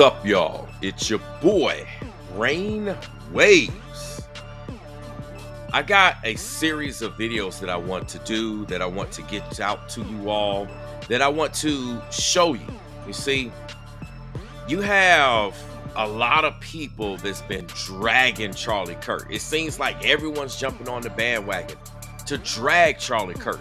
What's up, y'all? It's your boy, Rain Waves. I got a series of videos that I want to do, that I want to get out to you all, that I want to show you. You see, you have a lot of people that's been dragging Charlie Kirk. It seems like everyone's jumping on the bandwagon to drag Charlie Kirk.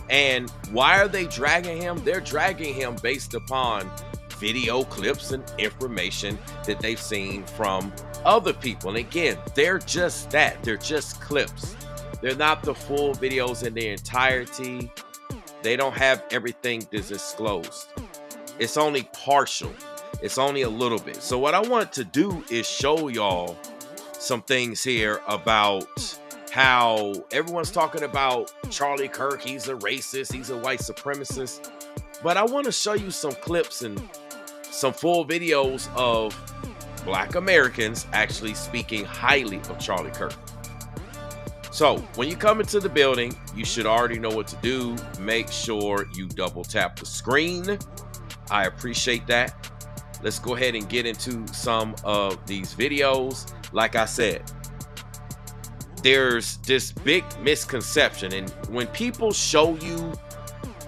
And why are they dragging him? They're dragging him based upon video clips and information that they've seen from other people. And again, they're just that. They're just clips. They're not the full videos in their entirety. They don't have everything disclosed. It's only partial. It's only a little bit. So what I want to do is show y'all some things here about how everyone's talking about Charlie Kirk. He's a racist. He's a white supremacist. But I want to show you some clips and some full videos of Black Americans actually speaking highly of Charlie Kirk. So when you come into the building, you should already know what to do. Make sure you double tap the screen. I appreciate that. Let's go ahead and get into some of these videos. Like I said, there's this big misconception, and when people show you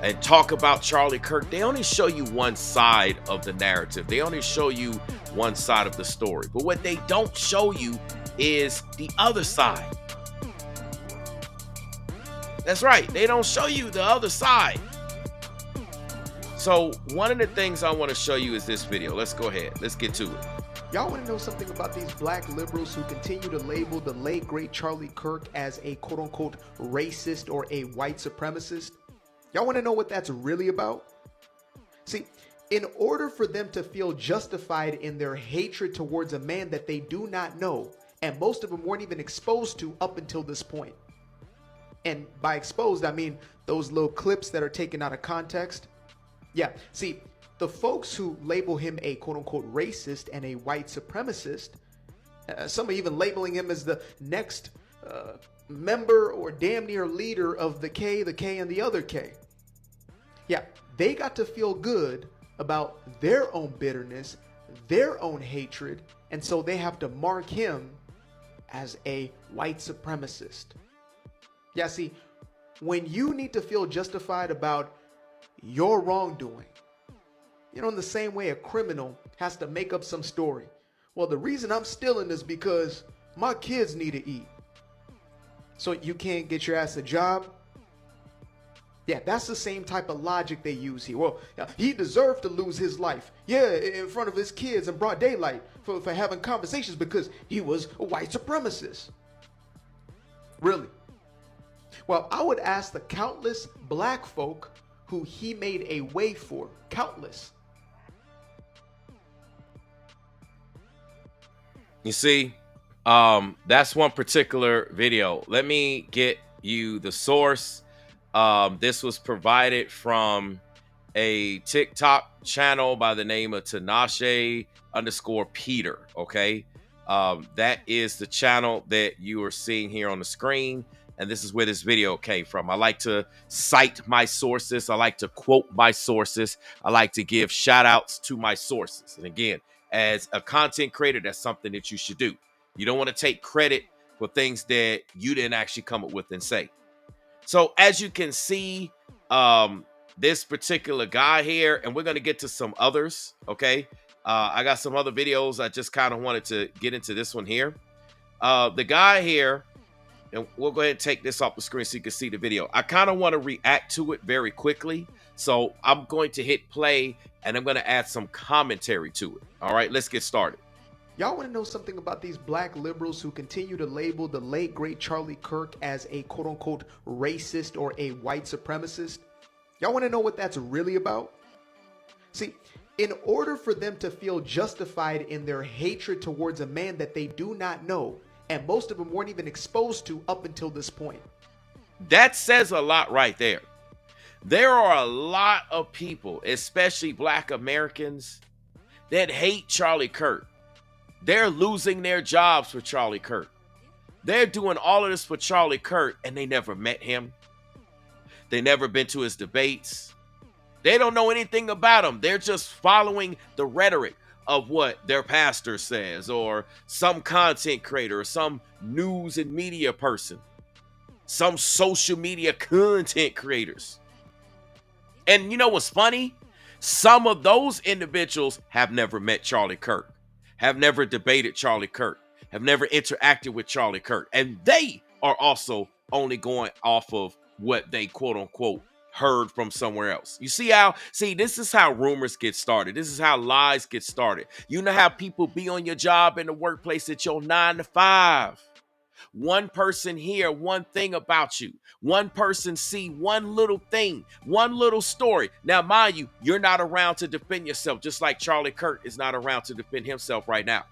and talk about Charlie Kirk, they only show you one side of the narrative. They only show you one side of the story. But what they don't show you is the other side. That's right. They don't show you the other side. So one of the things I want to show you is this video. Let's go ahead. Let's get to it. Y'all want to know something about these black liberals who continue to label the late great Charlie Kirk as a quote-unquote racist or a white supremacist? Y'all want to know what that's really about? See, in order for them to feel justified in their hatred towards a man that they do not know, and most of them weren't even exposed to up until this point. And by exposed, I mean those little clips that are taken out of context. Yeah, see, the folks who label him a quote-unquote racist and a white supremacist, some are even labeling him as the next member or damn near leader of the K, and the other K. Yeah, they got to feel good about their own bitterness, their own hatred, and so they have to mark him as a white supremacist. Yeah, see, when you need to feel justified about your wrongdoing, you know, in the same way a criminal has to make up some story. Well, the reason I'm stealing is because my kids need to eat. So you can't get your ass a job? Yeah, that's the same type of logic they use here. Well, he deserved to lose his life. Yeah, in front of his kids in broad daylight for having conversations because he was a white supremacist. Really? Well, I would ask the countless black folk who he made a way for. Countless. You see, that's one particular video. Let me get you the source. This was provided from a TikTok channel by the name of Tinashe_Peter. Okay. That is the channel that you are seeing here on the screen. And this is where this video came from. I like to cite my sources. I like to quote my sources. I like to give shout outs to my sources. And again, as a content creator, that's something that you should do. You don't want to take credit for things that you didn't actually come up with and say. So as you can see, this particular guy here, and we're going to get to some others. Okay. I got some other videos. I just kind of wanted to get into this one here. The guy here, and we'll go ahead and take this off the screen so you can see the video. I kind of want to react to it very quickly. So I'm going to hit play and I'm going to add some commentary to it. All right, let's get started. Y'all want to know something about these black liberals who continue to label the late great Charlie Kirk as a quote-unquote racist or a white supremacist? Y'all want to know what that's really about? See, in order for them to feel justified in their hatred towards a man that they do not know, and most of them weren't even exposed to up until this point. That says a lot right there. There are a lot of people, especially Black Americans, that hate Charlie Kirk. They're losing their jobs for Charlie Kirk. They're doing all of this for Charlie Kirk, and they never met him. They never been to his debates. They don't know anything about him. They're just following the rhetoric. of what their pastor says, or some content creator, or some news and media person, some social media content creators. And you know what's funny? Some of those individuals have never met Charlie Kirk, have never debated Charlie Kirk, have never interacted with Charlie Kirk. And they are also only going off of what they quote unquote heard from somewhere else. You see, this is how rumors get started. This is how lies get started. You know how people be on your job in the workplace at your 9 to 5. One person hear one thing about you. One person see one little thing, one little story. Now, mind you, you're not around to defend yourself, just like Charlie Kirk is not around to defend himself right now.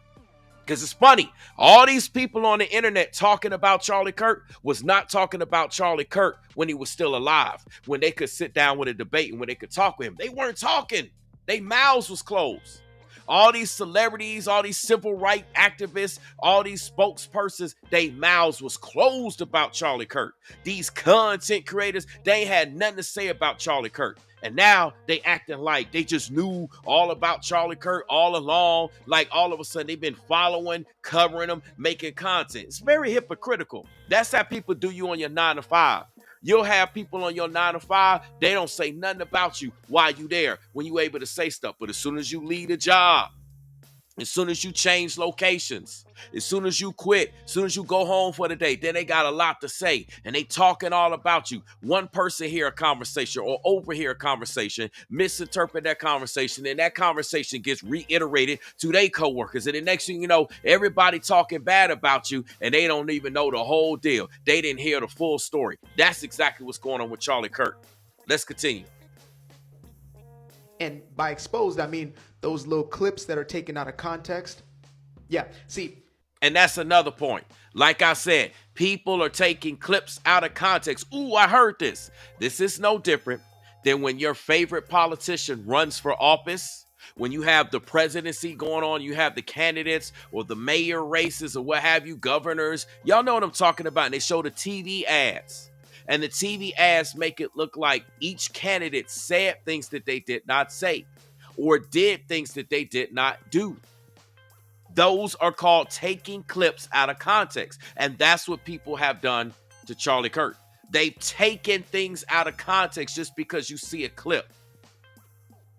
Because it's funny, all these people on the internet talking about Charlie Kirk was not talking about Charlie Kirk when he was still alive, when they could sit down with a debate and when they could talk with him. They weren't talking. Their mouths was closed. All these celebrities, all these civil rights activists, all these spokespersons, their mouths was closed about Charlie Kirk. These content creators, they had nothing to say about Charlie Kirk. And now they acting like they just knew all about Charlie Kirk all along. Like all of a sudden they've been following, covering them, making content. It's very hypocritical. That's how people do you on your 9 to 5. You'll have people on your 9 to 5, they don't say nothing about you while you there, when you able to say stuff. But as soon as you leave the job, as soon as you change locations, as soon as you quit, as soon as you go home for the day, then they got a lot to say. And they talking all about you. One person hear a conversation or overhear a conversation, misinterpret that conversation, and that conversation gets reiterated to their coworkers. And the next thing you know, everybody talking bad about you, and they don't even know the whole deal. They didn't hear the full story. That's exactly what's going on with Charlie Kirk. Let's continue. And by exposed, I mean those little clips that are taken out of context. Yeah, see. And that's another point. Like I said, people are taking clips out of context. Ooh, I heard this. This is no different than when your favorite politician runs for office. When you have the presidency going on, you have the candidates or the mayor races or what have you, governors. Y'all know what I'm talking about. And they show the TV ads. And the TV ads make it look like each candidate said things that they did not say or did things that they did not do. Those are called taking clips out of context. And that's what people have done to Charlie Kirk. They've taken things out of context just because you see a clip,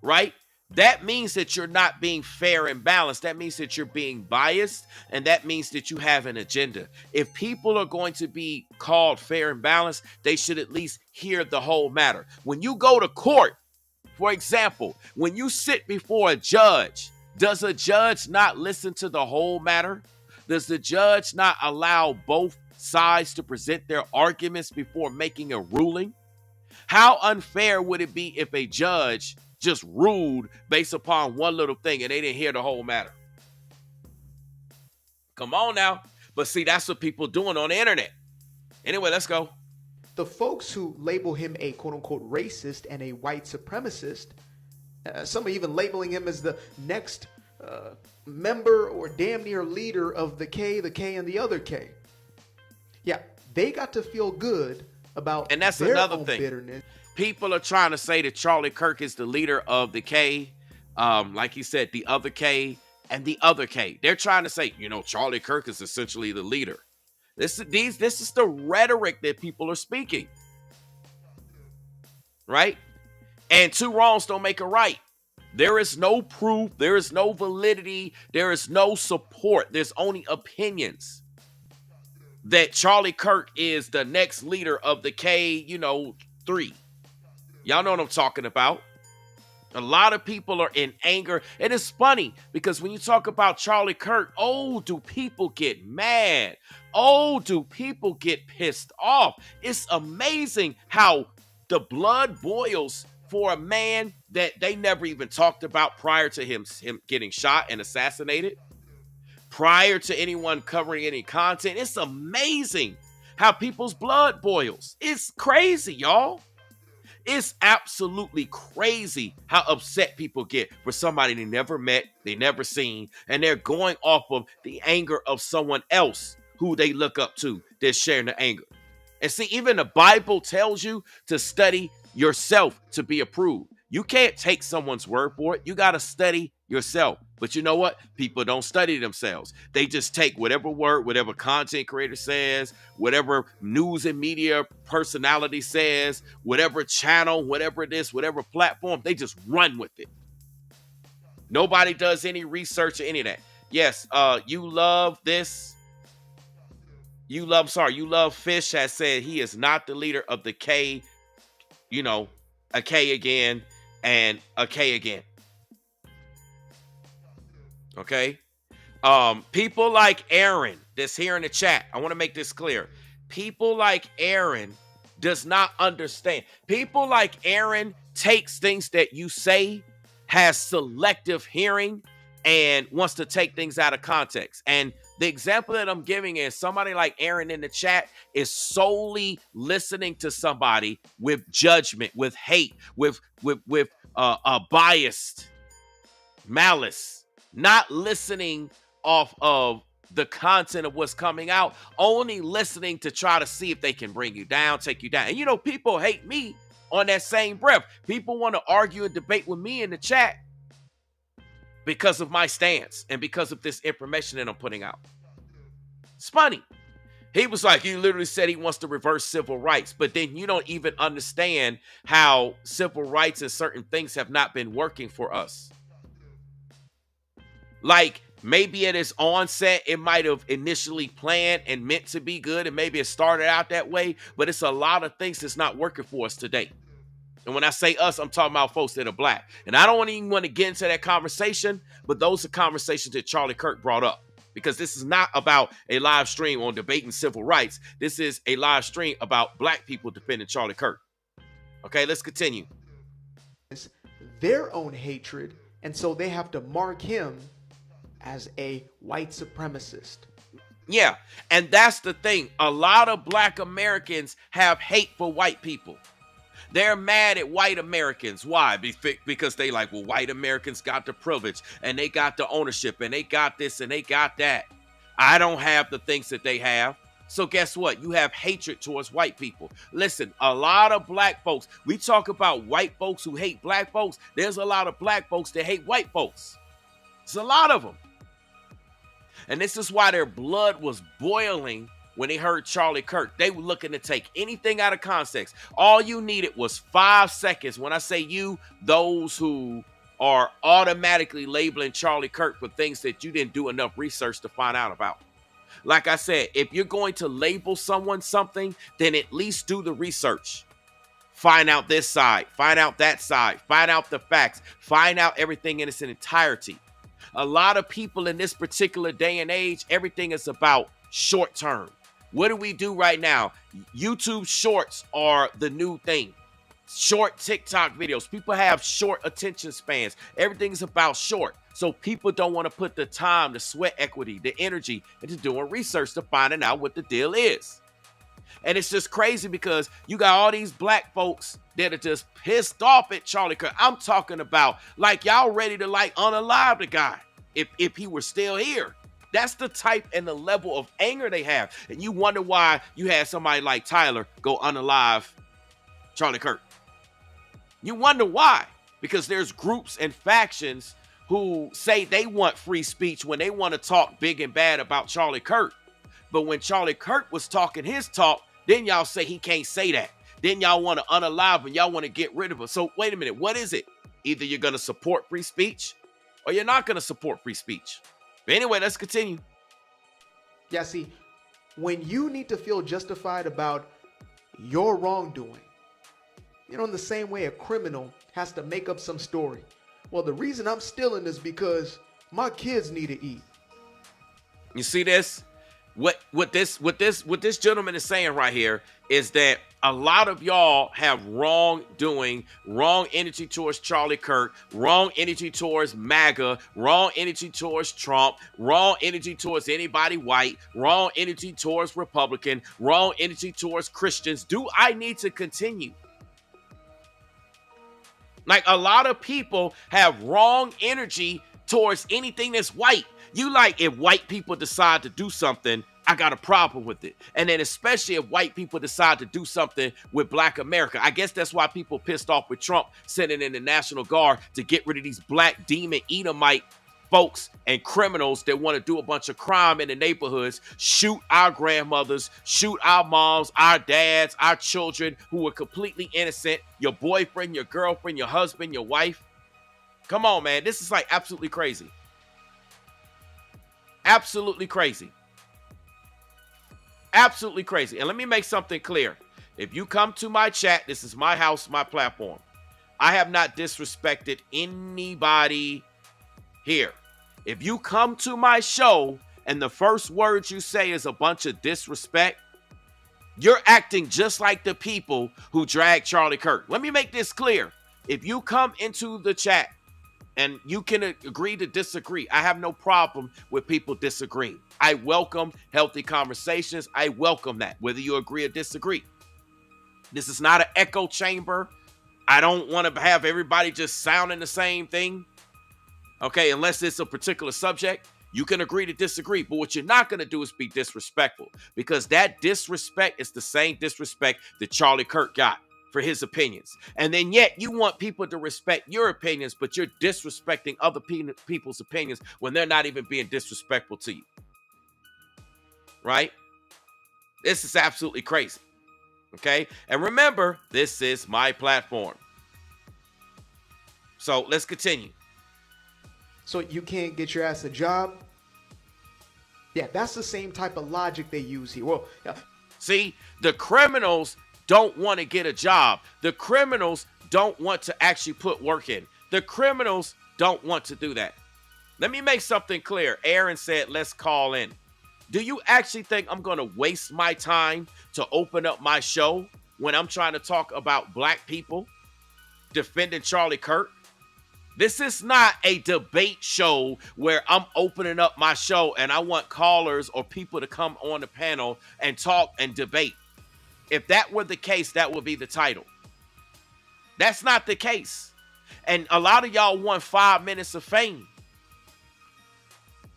right? That means that you're not being fair and balanced. That means that you're being biased, and that means that you have an agenda. If people are going to be called fair and balanced, they should at least hear the whole matter. When you go to court, for example, when you sit before a judge, does a judge not listen to the whole matter? Does the judge not allow both sides to present their arguments before making a ruling? How unfair would it be if a judge just ruled based upon one little thing and they didn't hear the whole matter? Come on now. But see, that's what people doing on the internet. Anyway, let's go. The folks who label him a quote-unquote racist and a white supremacist, some are even labeling him as the next member or damn near leader of the K, and the other K. Yeah, they got to feel good about and that's their another own thing. bitterness. People are trying to say that Charlie Kirk is the leader of the K, like he said, the other K and the other K. They're trying to say, Charlie Kirk is essentially the leader. This is the rhetoric that people are speaking, right? And two wrongs don't make a right. There is no proof. There is no validity. There is no support. There's only opinions that Charlie Kirk is the next leader of the K3. Y'all know what I'm talking about. A lot of people are in anger. And it's funny because when you talk about Charlie Kirk, oh, do people get mad? Oh, do people get pissed off? It's amazing how the blood boils for a man that they never even talked about prior to him getting shot and assassinated, prior to anyone covering any content. It's amazing how people's blood boils. It's crazy, y'all. It's absolutely crazy how upset people get for somebody they never met, they never seen, and they're going off of the anger of someone else who they look up to. They're sharing the anger. And see, even the Bible tells you to study yourself to be approved. You can't take someone's word for it. You got to study yourself. But you know what? People don't study themselves. They just take whatever word, whatever content creator says, whatever news and media personality says, whatever channel, whatever it is, whatever platform, they just run with it. Nobody does any research or any of that. Yes, you love this. You love Fish has said he is not the leader of the K, a K again and a K again. Okay. People like Aaron that's here in the chat. I want to make this clear. People like Aaron does not understand. People like Aaron takes things that you say, has selective hearing, and wants to take things out of context. And the example that I'm giving is somebody like Aaron in the chat is solely listening to somebody with judgment, with hate, with biased malice, not listening off of the content of what's coming out, only listening to try to see if they can bring you down, take you down. And people hate me on that same breath. People want to argue and debate with me in the chat because of my stance and because of this information that I'm putting out. It's funny. He was like, he literally said he wants to reverse civil rights, but then you don't even understand how civil rights and certain things have not been working for us. Like, maybe at its onset, it might have initially planned and meant to be good, and maybe it started out that way, but it's a lot of things that's not working for us today. And when I say us, I'm talking about folks that are black. And I don't even want to get into that conversation, but those are conversations that Charlie Kirk brought up. Because this is not about a live stream on debating civil rights. This is a live stream about black people defending Charlie Kirk. Okay, let's continue. Their own hatred, and so they have to mark him as a white supremacist. Yeah, and that's the thing. A lot of black Americans have hate for white people. They're mad at white Americans. Why? Because they like, well, white Americans got the privilege and they got the ownership and they got this and they got that. I don't have the things that they have. So guess what? You have hatred towards white people. Listen, a lot of black folks, we talk about white folks who hate black folks. There's a lot of black folks that hate white folks. There's a lot of them. And this is why their blood was boiling when they heard Charlie Kirk. They were looking to take anything out of context. All you needed was 5 seconds. When I say you, those who are automatically labeling Charlie Kirk for things that you didn't do enough research to find out about. Like I said, if you're going to label someone something, then at least do the research. Find out this side, find out that side, find out the facts, find out everything in its entirety. A lot of people in this particular day and age, everything is about short term. What do we do right now? YouTube shorts are the new thing. Short TikTok videos. People have short attention spans. Everything is about short. So people don't want to put the time, the sweat equity, the energy into doing research to finding out what the deal is. And it's just crazy because you got all these black folks that are just pissed off at Charlie Kirk. I'm talking about like y'all ready to like unalive the guy if he were still here. That's the type and the level of anger they have. And you wonder why you had somebody like Tyler go unalive Charlie Kirk. You wonder why. Because there's groups and factions who say they want free speech when they want to talk big and bad about Charlie Kirk. But when Charlie Kirk was talking his talk, then y'all say he can't say that. Then y'all want to unalive and y'all want to get rid of him. So wait a minute, what is it? Either you're going to support free speech or you're not going to support free speech. But anyway, let's continue. Yeah, see, when you need to feel justified about your wrongdoing, in the same way a criminal has to make up some story. Well, the reason I'm stealing is because my kids need to eat. You see this? What this gentleman is saying right here is that a lot of y'all have wrongdoing, wrong energy towards Charlie Kirk, wrong energy towards MAGA, wrong energy towards Trump, wrong energy towards anybody white, wrong energy towards Republican, wrong energy towards Christians. Do I need to continue? Like a lot of people have wrong energy towards anything that's white. You like if white people decide to do something, I got a problem with it. And then especially if white people decide to do something with black America. I guess that's why people pissed off with Trump sending in the National Guard to get rid of these black demon Edomite folks and criminals that want to do a bunch of crime in the neighborhoods, shoot our grandmothers, shoot our moms, our dads, our children who were completely innocent, your boyfriend, your girlfriend, your husband, your wife. Come on, man. This is like absolutely crazy. Absolutely crazy. Absolutely crazy. And let me make something clear. If you come to my chat, this is my house, my platform. I have not disrespected anybody here. If you come to my show and the first words you say is a bunch of disrespect, you're acting just like the people who dragged Charlie Kirk. Let me make this clear. If you come into the chat and you can agree to disagree, I have no problem with people disagreeing. I welcome healthy conversations. I welcome that, whether you agree or disagree. This is not an echo chamber. I don't want to have everybody just sounding the same thing. Okay, unless it's a particular subject, you can agree to disagree. But what you're not going to do is be disrespectful, because that disrespect is the same disrespect that Charlie Kirk got for his opinions. And then yet you want people to respect your opinions, but you're disrespecting other people's opinions when they're not even being disrespectful to you. Right? This is absolutely crazy. Okay? And remember, this is my platform. So let's continue. So you can't get your ass a job? Yeah, that's the same type of logic they use here. Well, yeah. See, the criminals don't want to get a job. The criminals don't want to actually put work in. The criminals don't want to do that. Let me make something clear. Aaron said, let's call in. Do you actually think I'm going to waste my time to open up my show when I'm trying to talk about black people defending Charlie Kirk? This is not a debate show where I'm opening up my show and I want callers or people to come on the panel and talk and debate. If that were the case, that would be the title. That's not the case. And a lot of y'all want 5 minutes of fame.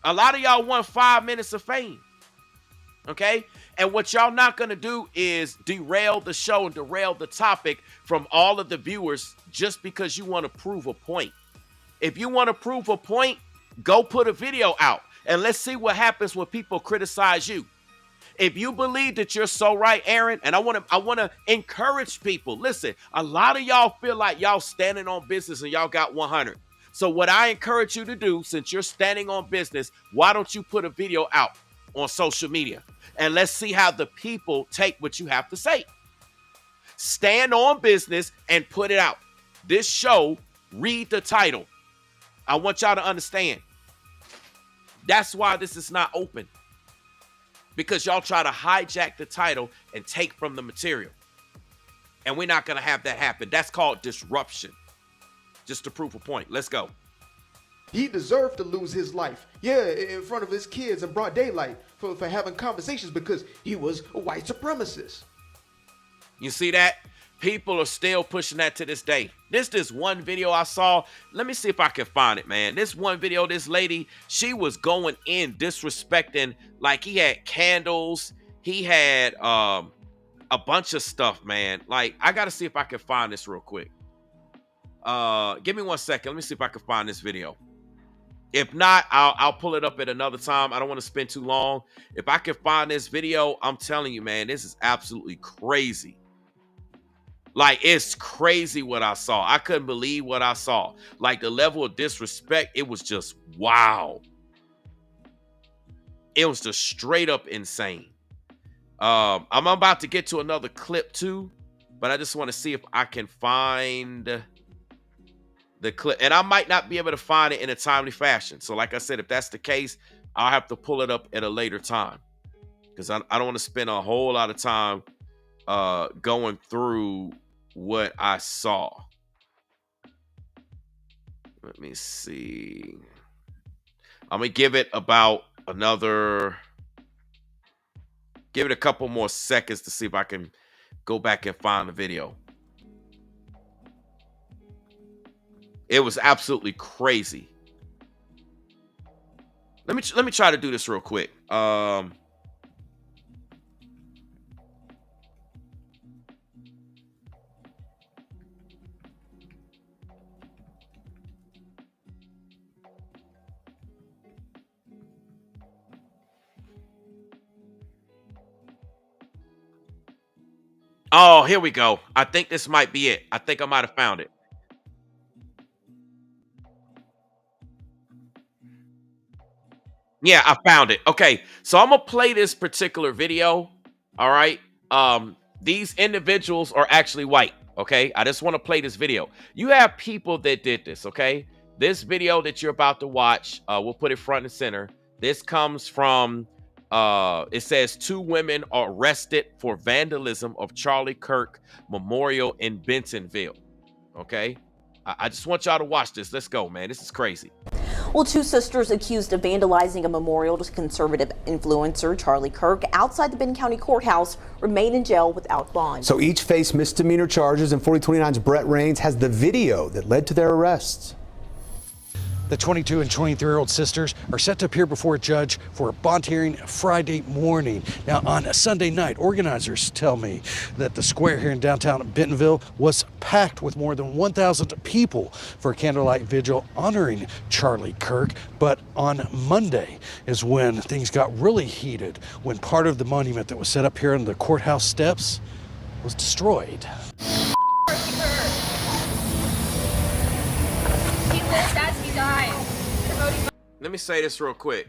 A lot of y'all want 5 minutes of fame. Okay? And what y'all not going to do is derail the show and derail the topic from all of the viewers just because you want to prove a point. If you want to prove a point, go put a video out and let's see what happens when people criticize you. If you believe that you're so right, Aaron, and I want to encourage people. Listen, a lot of y'all feel like y'all standing on business and y'all got 100. So what I encourage you to do, since you're standing on business, why don't you put a video out on social media and let's see how the people take what you have to say. Stand on business and put it out. This show, read the title. I want y'all to understand. That's why this is not open. Because y'all try to hijack the title and take from the material. And we're not going to have that happen. That's called disruption. Just to prove a point. Let's go. He deserved to lose his life. Yeah, in front of his kids in broad daylight for having conversations because he was a white supremacist. You see that? People are still pushing that to this day. This one video I saw. Let me see if I can find it, man. This one video, this lady, she was going in disrespecting, like he had candles. He had a bunch of stuff, man. Like, I got to see if I can find this real quick. Give me 1 second. Let me see if I can find this video. If not, I'll pull it up at another time. I don't want to spend too long. If I can find this video, I'm telling you, man, this is absolutely crazy. Like, it's crazy what I saw. I couldn't believe what I saw. Like, the level of disrespect, it was just wow. It was just straight up insane. I'm about to get to another clip too, but I just want to see if I can find the clip. And I might not be able to find it in a timely fashion. So like I said, if that's the case, I'll have to pull it up at a later time. Because I don't want to spend a whole lot of time going through what I saw. Let me see. I'm going to give it about give it a couple more seconds to see if I can go back and find the video. It was absolutely crazy. Let me try to do this real quick. Oh, here we go. I think this might be it. I think I might have found it. Yeah, I found it. Okay, so I'm gonna play this particular video. All right. These individuals are actually white. Okay, I just want to play this video. You have people that did this. Okay, this video that you're about to watch, we'll put it front and center. This comes from. It says 2 women are arrested for vandalism of Charlie Kirk Memorial in Bentonville. Okay, I just want y'all to watch this. Let's go, man. This is crazy. Well, 2 sisters accused of vandalizing a memorial to conservative influencer Charlie Kirk outside the Benton County Courthouse remain in jail without bond. So each face misdemeanor charges, and 4029's Brett Rains has the video that led to their arrests. The 22 and 23-year-old sisters are set to appear before a judge for a bond hearing Friday morning. Now, on a Sunday night, organizers tell me that the square here in downtown Bentonville was packed with more than 1,000 people for a candlelight vigil honoring Charlie Kirk. But on Monday is when things got really heated, when part of the monument that was set up here on the courthouse steps was destroyed. Let me say this real quick.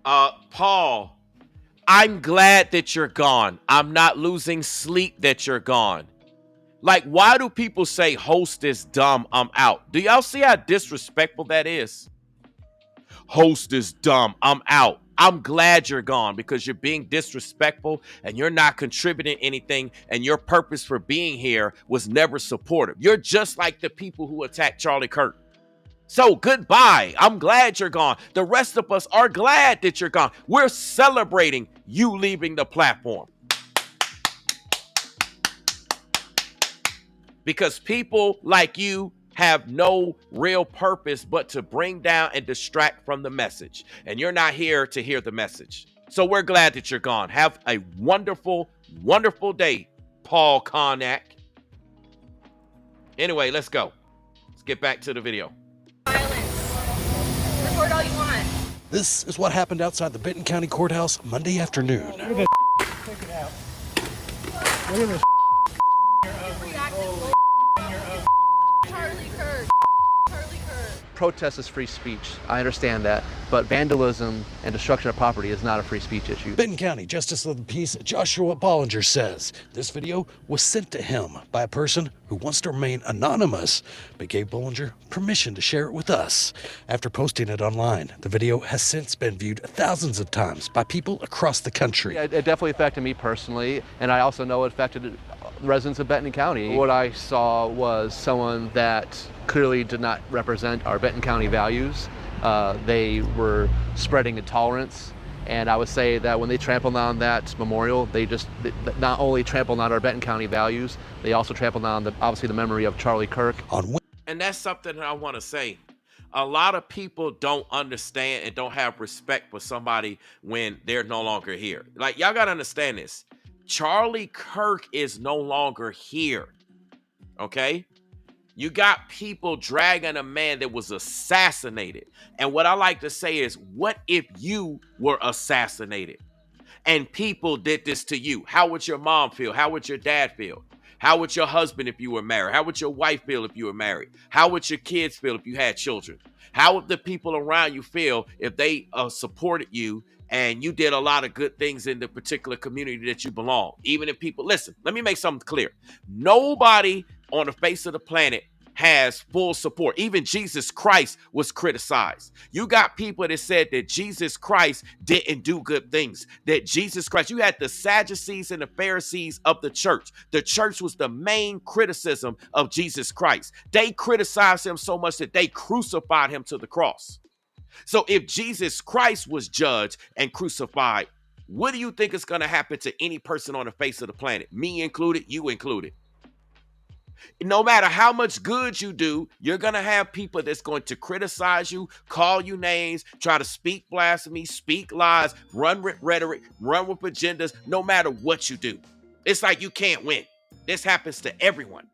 Paul, I'm glad that you're gone. I'm not losing sleep that you're gone. Like, why do people say host is dumb, I'm out? Do y'all see how disrespectful that is? Host is dumb, I'm out. I'm glad you're gone because you're being disrespectful and you're not contributing anything, and your purpose for being here was never supportive. You're just like the people who attacked Charlie Kirk. So goodbye. I'm glad you're gone. The rest of us are glad that you're gone. We're celebrating you leaving the platform. Because people like you have no real purpose but to bring down and distract from the message. And you're not here to hear the message. So we're glad that you're gone. Have a wonderful, wonderful day, Paul Konak. Anyway, let's go. Let's get back to the video. Record all you want. This is what happened outside the Benton County Courthouse Monday afternoon. Look at this. Check it out. Look at this. Charlie Kirk. Charlie Kirk. Protest is free speech. I understand that. But vandalism and destruction of property is not a free speech issue. Benton County Justice of the Peace Joshua Bollinger says this video was sent to him by a person who wants to remain anonymous, but gave Bollinger permission to share it with us. After posting it online, the video has since been viewed thousands of times by people across the country. It definitely affected me personally, and I also know it affected the residents of Benton County. What I saw was someone that clearly did not represent our Benton County values. They were spreading intolerance, and I would say that when they trampled on that memorial, they not only trampled on our Benton County values, they also trampled on obviously the memory of Charlie Kirk. And that's something that I want to say. A lot of people don't understand and don't have respect for somebody when they're no longer here. Like, y'all got to understand this. Charlie Kirk is no longer here. Okay? You got people dragging a man that was assassinated. And what I like to say is, what if you were assassinated and people did this to you? How would your mom feel? How would your dad feel? How would your husband if you were married? How would your wife feel if you were married? How would your kids feel if you had children? How would the people around you feel if they supported you and you did a lot of good things in the particular community that you belong? Even if people, listen, let me make something clear. Nobody on the face of the planet has full support. Even Jesus Christ was criticized. You got people that said that Jesus Christ didn't do good things. That Jesus Christ, you had the Sadducees and the Pharisees of the church. The church was the main criticism of Jesus Christ. They criticized him so much that they crucified him to the cross. So if Jesus Christ was judged and crucified, what do you think is going to happen to any person on the face of the planet? Me included, you included. No matter how much good you do, you're going to have people that's going to criticize you, call you names, try to speak blasphemy, speak lies, run with rhetoric, run with agendas, no matter what you do. It's like you can't win. This happens to everyone.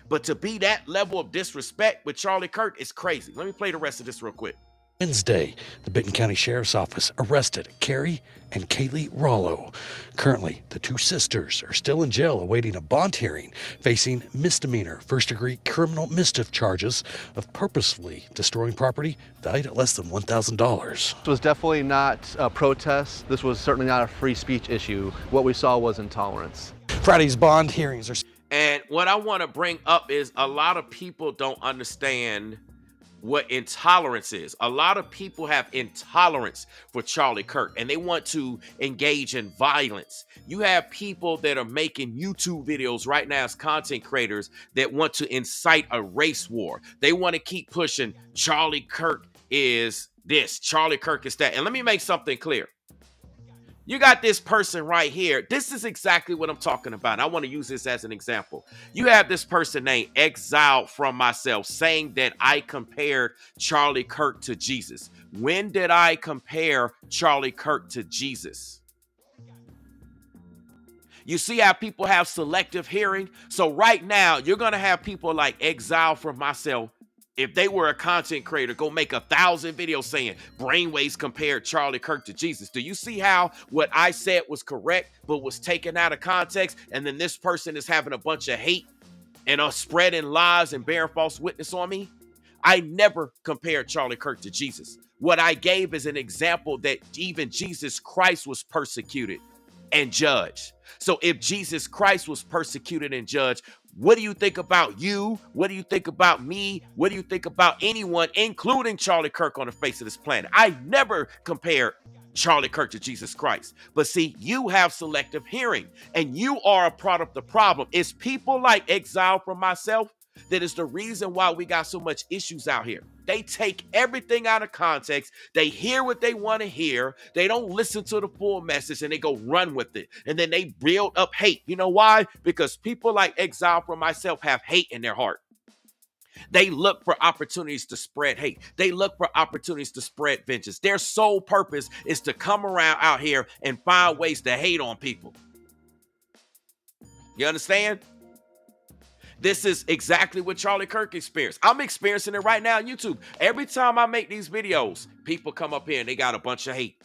But to be that level of disrespect with Charlie Kirk is crazy. Let me play the rest of this real quick. Wednesday, the Benton County Sheriff's Office arrested Carrie and Kaylee Rollo. Currently, the two sisters are still in jail awaiting a bond hearing, facing misdemeanor first-degree criminal mischief charges of purposefully destroying property valued at less than $1,000. This was definitely not a protest. This was certainly not a free speech issue. What we saw was intolerance. Friday's bond hearings are... And what I want to bring up is a lot of people don't understand what intolerance is. A lot of people have intolerance for Charlie Kirk and they want to engage in violence. You have people that are making YouTube videos right now as content creators that want to incite a race war. They want to keep pushing Charlie Kirk is this, Charlie Kirk is that. And let me make something clear. You got this person right here. This is exactly what I'm talking about. I want to use this as an example. You have this person named Exiled From Myself saying that I compared Charlie Kirk to Jesus. When did I compare Charlie Kirk to Jesus? You see how people have selective hearing? So right now, you're going to have people like Exiled From Myself. If they were a content creator, go make 1,000 videos saying brainwaves compared Charlie Kirk to Jesus. Do you see how what I said was correct, but was taken out of context? And then this person is having a bunch of hate and spreading lies and bearing false witness on me? I never compared Charlie Kirk to Jesus. What I gave is an example that even Jesus Christ was persecuted and judged. So if Jesus Christ was persecuted and judged, what do you think about you? What do you think about me? What do you think about anyone, including Charlie Kirk on the face of this planet? I never compared Charlie Kirk to Jesus Christ. But see, you have selective hearing and you are a product of the problem. It's people like Exile From Myself that is the reason why we got so much issues out here. They take everything out of context. They hear what they want to hear. They don't listen to the full message and they go run with it. And then they build up hate. You know why? Because people like Exile From Myself have hate in their heart. They look for opportunities to spread hate. They look for opportunities to spread vengeance. Their sole purpose is to come around out here and find ways to hate on people. You understand? This is exactly what Charlie Kirk experienced. I'm experiencing it right now on YouTube. Every time I make these videos, people come up here and they got a bunch of hate.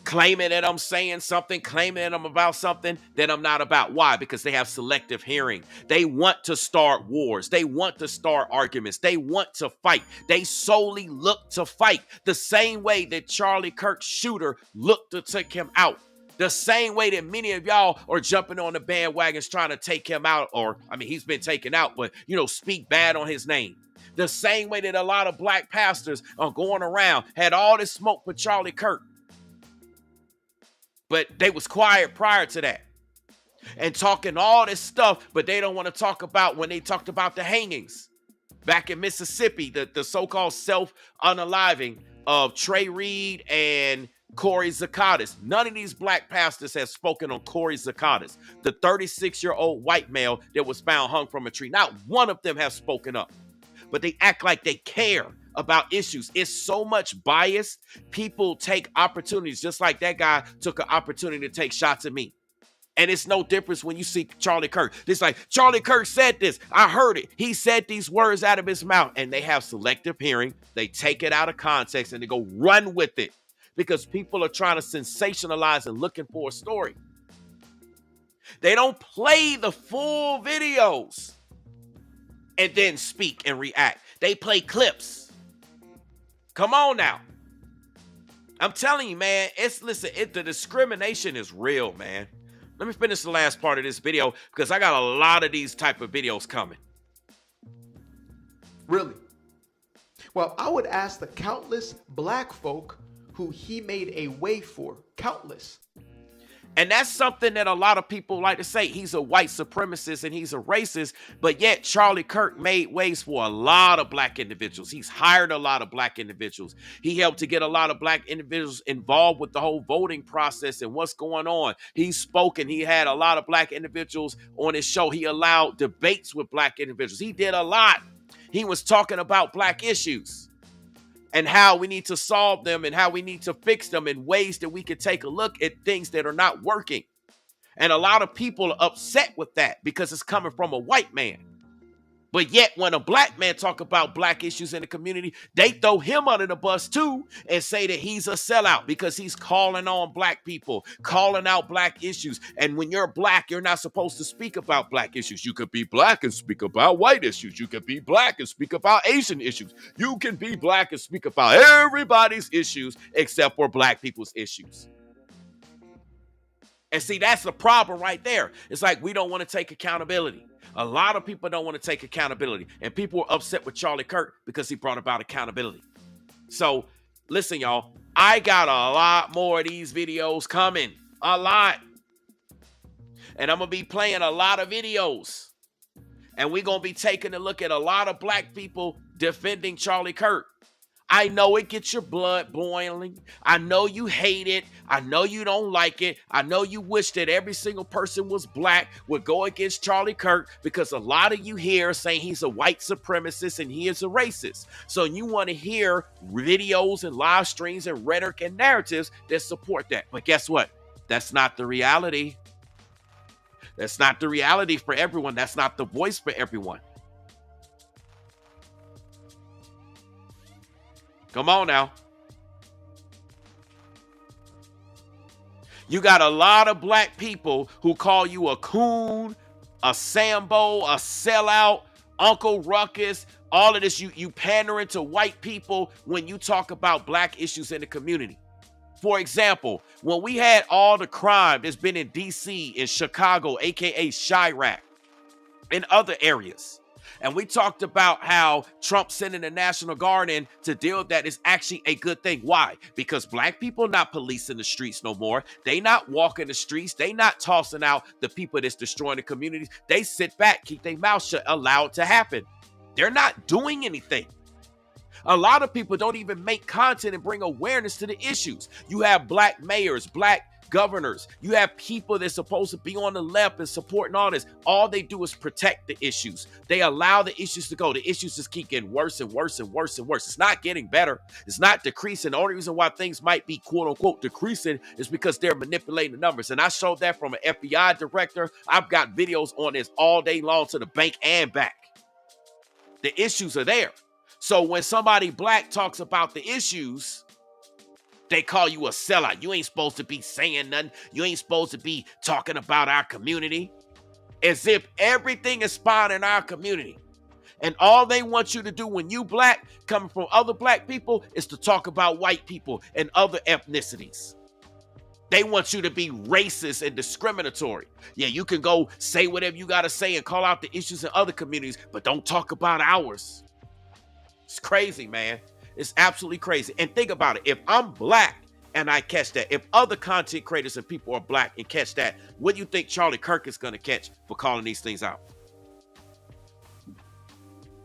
Claiming that I'm saying something, claiming that I'm about something that I'm not about. Why? Because they have selective hearing. They want to start wars. They want to start arguments. They want to fight. They solely look to fight the same way that Charlie Kirk's shooter looked to take him out. The same way that many of y'all are jumping on the bandwagons trying to take him out, or, I mean, he's been taken out, but, you know, speak bad on his name. The same way that a lot of black pastors are going around, had all this smoke for Charlie Kirk. But they was quiet prior to that. And talking all this stuff, but they don't want to talk about when they talked about the hangings. Back in Mississippi, the so-called self-unaliving of Trey Reed and Corey Zakatis. None of these black pastors have spoken on Corey Zakatis, the 36-year-old white male that was found hung from a tree. Not one of them have spoken up, but they act like they care about issues. It's so much bias. People take opportunities, just like that guy took an opportunity to take shots at me. And it's no difference when you see Charlie Kirk. It's like, Charlie Kirk said this. I heard it. He said these words out of his mouth. And they have selective hearing. They take it out of context and they go run with it. Because people are trying to sensationalize and looking for a story. They don't play the full videos and then speak and react. They play clips. Come on now. I'm telling you, man, the discrimination is real, man. Let me finish the last part of this video because I got a lot of these type of videos coming. Really? Well, I would ask the countless black folk who he made a way for. Countless. And that's something that a lot of people like to say. He's a white supremacist and he's a racist, but yet Charlie Kirk made ways for a lot of black individuals. He's hired a lot of black individuals. He helped to get a lot of black individuals involved with the whole voting process and what's going on. He's spoken. He had a lot of black individuals on his show. He allowed debates with black individuals. He did a lot. He was talking about black issues and how we need to solve them and how we need to fix them in ways that we could take a look at things that are not working. And a lot of people are upset with that because it's coming from a white man. But yet when a black man talk about black issues in the community, they throw him under the bus too and say that he's a sellout because he's calling on black people, calling out black issues. And when you're black, you're not supposed to speak about black issues. You could be black and speak about white issues. You could be black and speak about Asian issues. You can be black and speak about everybody's issues except for black people's issues. And see, that's the problem right there. It's like we don't want to take accountability. A lot of people don't want to take accountability. And people were upset with Charlie Kirk because he brought about accountability. So, listen, y'all. I got a lot more of these videos coming. A lot. And I'm going to be playing a lot of videos. And we're going to be taking a look at a lot of black people defending Charlie Kirk. I know it gets your blood boiling. I know you hate it. I know you don't like it. I know you wish that every single person was black would go against Charlie Kirk because a lot of you here are saying he's a white supremacist and he is a racist. So you want to hear videos and live streams and rhetoric and narratives that support that. But guess what? That's not the reality. That's not the reality for everyone. That's not the voice for everyone. Come on now. You got a lot of black people who call you a coon, a Sambo, a sellout, Uncle Ruckus, all of this. You pandering to white people when you talk about black issues in the community. For example, when we had all the crime that's been in D.C., in Chicago, aka Chirac, in other areas, and we talked about how Trump sending the National Guard in to deal with that is actually a good thing. Why? Because black people not policing the streets no more. They not walking the streets. They not tossing out the people that's destroying the communities. They sit back, keep their mouth shut, allow it to happen. They're not doing anything. A lot of people don't even make content and bring awareness to the issues. You have black mayors, black governors. You have people that's supposed to be on the left and supporting all this. All they do is protect the issues. They allow the issues to go. The issues just keep getting worse and worse and worse and worse. It's not getting better. It's not decreasing. The only reason why things might be quote unquote decreasing is because they're manipulating the numbers. And I showed that from an FBI director. I've got videos on this all day long to the bank and back. The issues are there. So when somebody black talks about the issues, they call you a sellout. You ain't supposed to be saying nothing. You ain't supposed to be talking about our community. As if everything is fine in our community. And all they want you to do when you black, coming from other black people, is to talk about white people and other ethnicities. They want you to be racist and discriminatory. Yeah, you can go say whatever you got to say and call out the issues in other communities, but don't talk about ours. It's crazy, man. It's absolutely crazy. And think about it. If I'm black and I catch that, if other content creators and people are black and catch that, what do you think Charlie Kirk is going to catch for calling these things out?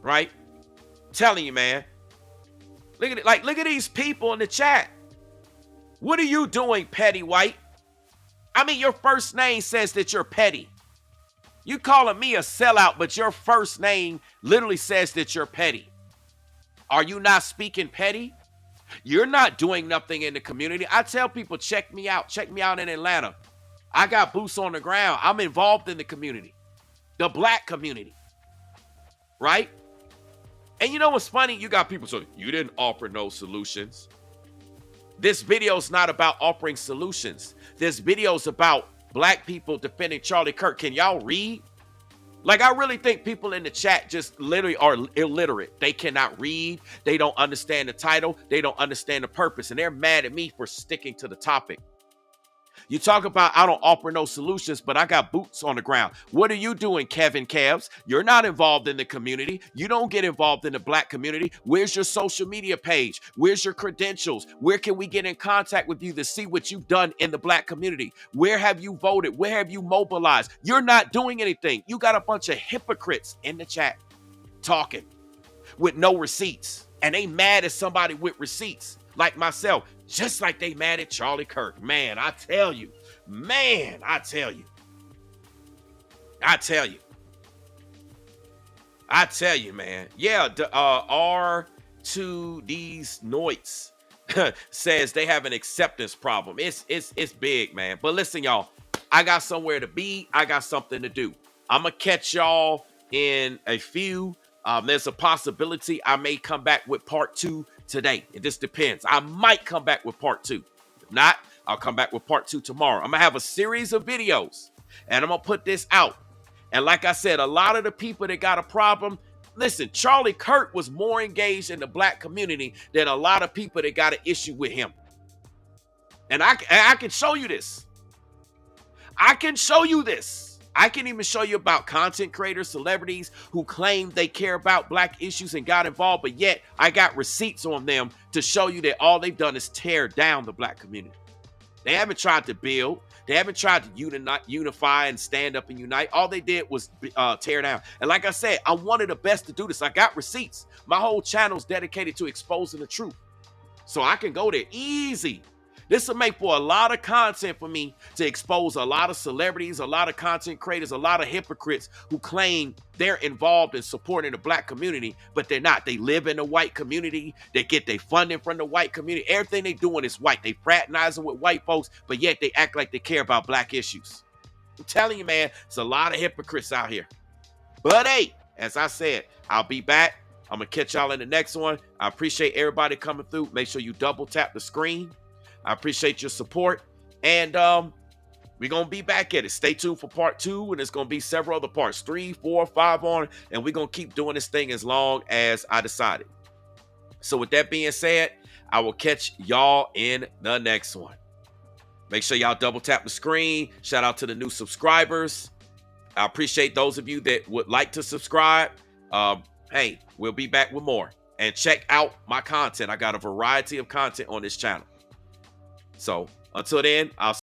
Right? I'm telling you, man. Look at it. Like, look at these people in the chat. What are you doing, petty white? I mean, your first name says that you're petty. You calling me a sellout, but your first name literally says that you're petty. Are you not speaking petty? You're not doing nothing in the community. I tell people, check me out. Check me out in Atlanta. I got boots on the ground. I'm involved in the community, the black community, right? And you know what's funny? You got people saying, you didn't offer no solutions. This video is not about offering solutions. This video is about black people defending Charlie Kirk. Can y'all read? Like, I really think people in the chat just literally are illiterate. They cannot read. They don't understand the title. They don't understand the purpose. And they're mad at me for sticking to the topic. You talk about, I don't offer no solutions, but I got boots on the ground. What are you doing, Kevin Cavs? You're not involved in the community. You don't get involved in the black community. Where's your social media page? Where's your credentials? Where can we get in contact with you to see what you've done in the black community? Where have you voted? Where have you mobilized? You're not doing anything. You got a bunch of hypocrites in the chat talking with no receipts. And they mad at somebody with receipts like myself. Just like they mad at Charlie Kirk. Man, I tell you. Man, I tell you. I tell you. I tell you, man. Yeah, R2D's Noits says they have an acceptance problem. It's big, man. But listen, y'all. I got somewhere to be. I got something to do. I'm going to catch y'all in a few. There's a possibility I may come back with part 2 today. It just depends. I might come back with part 2. If not, I'll come back with part 2 tomorrow. I'm going to have a series of videos, and I'm going to put this out. And like I said, a lot of the people that got a problem, listen, Charlie Kirk was more engaged in the black community than a lot of people that got an issue with him. And I can show you this. I can show you this. I can even show you about content creators, celebrities who claim they care about black issues and got involved, but yet I got receipts on them to show you that all they've done is tear down the black community. They haven't tried to build. They haven't tried to unify and stand up and unite. All they did was tear down. And like I said, I'm one of the best to do this. I got receipts. My whole channel is dedicated to exposing the truth. So I can go there easy. This will make for a lot of content for me to expose a lot of celebrities, a lot of content creators, a lot of hypocrites who claim they're involved in supporting the black community, but they're not. They live in the white community. They get their funding from the white community. Everything they're doing is white. They fraternizing with white folks, but yet they act like they care about black issues. I'm telling you, man, there's a lot of hypocrites out here. But hey, as I said, I'll be back. I'm going to catch y'all in the next one. I appreciate everybody coming through. Make sure you double tap the screen. I appreciate your support, and we're going to be back at it. Stay tuned for part 2, and it's going to be several other parts, 3, 4, 5 on, and we're going to keep doing this thing as long as I decided. So with that being said, I will catch y'all in the next one. Make sure y'all double tap the screen. Shout out to the new subscribers. I appreciate those of you that would like to subscribe. Hey, we'll be back with more. And check out my content. I got a variety of content on this channel. So until then, I'll